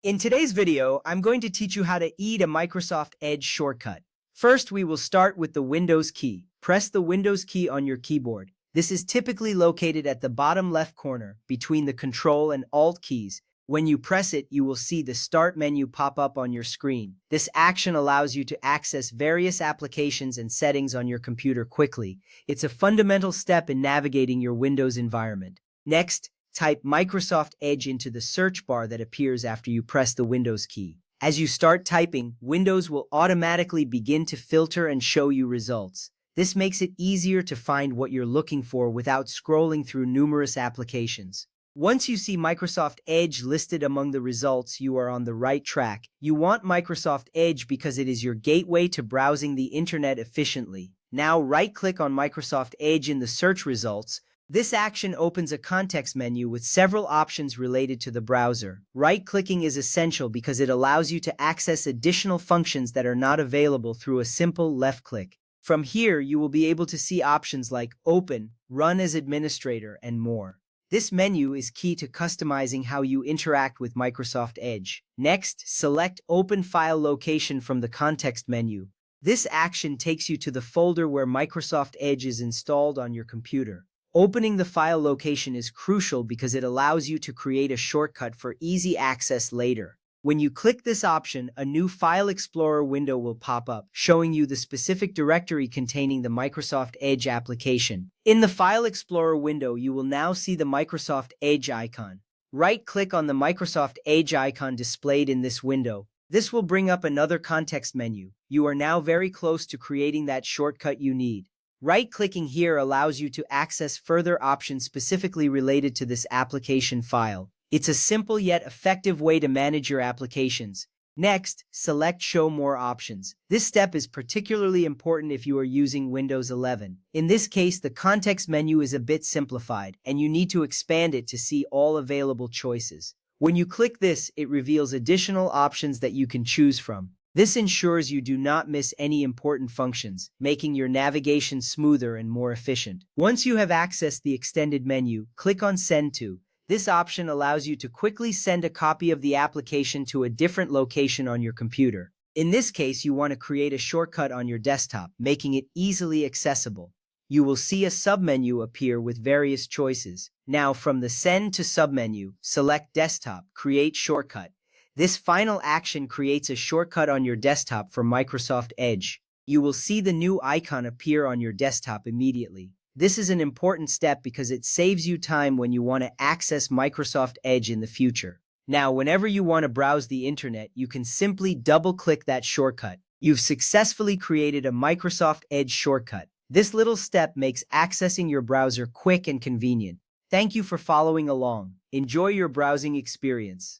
In today's video, I'm going to teach you how to eat a Microsoft Edge shortcut. First, we will start with the Windows key. Press the Windows key on your keyboard. This is typically located at the bottom left corner between the Control and Alt keys. When you press it, you will see the Start menu pop up on your screen. This action allows you to access various applications and settings on your computer quickly. It's a fundamental step in navigating your Windows environment. Next, type Microsoft Edge into the search bar that appears after you press the Windows key. As you start typing, Windows will automatically begin to filter and show you results. This makes it easier to find what you're looking for without scrolling through numerous applications. Once you see Microsoft Edge listed among the results, you are on the right track. You want Microsoft Edge because it is your gateway to browsing the internet efficiently. Now right-click on Microsoft Edge in the search results. This action opens a context menu with several options related to the browser. Right-clicking is essential because it allows you to access additional functions that are not available through a simple left click. From here, you will be able to see options like Open, Run as Administrator, and more. This menu is key to customizing how you interact with Microsoft Edge. Next, select Open File Location from the context menu. This action takes you to the folder where Microsoft Edge is installed on your computer. Opening the file location is crucial because it allows you to create a shortcut for easy access later. When you click this option, a new File Explorer window will pop up, showing you the specific directory containing the Microsoft Edge application. In the File Explorer window, you will now see the Microsoft Edge icon. Right-click on the Microsoft Edge icon displayed in this window. This will bring up another context menu. You are now very close to creating that shortcut you need. Right-clicking here allows you to access further options specifically related to this application file. It's a simple yet effective way to manage your applications. Next, select Show More Options. This step is particularly important if you are using Windows 11. In this case, the context menu is a bit simplified, and you need to expand it to see all available choices. When you click this, it reveals additional options that you can choose from. This ensures you do not miss any important functions, making your navigation smoother and more efficient. Once you have accessed the extended menu, click on Send To. This option allows you to quickly send a copy of the application to a different location on your computer. In this case, you want to create a shortcut on your desktop, making it easily accessible. You will see a submenu appear with various choices. Now, from the Send to submenu, select Desktop, Create Shortcut. This final action creates a shortcut on your desktop for Microsoft Edge. You will see the new icon appear on your desktop immediately. This is an important step because it saves you time when you want to access Microsoft Edge in the future. Now, whenever you want to browse the internet, you can simply double-click that shortcut. You've successfully created a Microsoft Edge shortcut. This little step makes accessing your browser quick and convenient. Thank you for following along. Enjoy your browsing experience.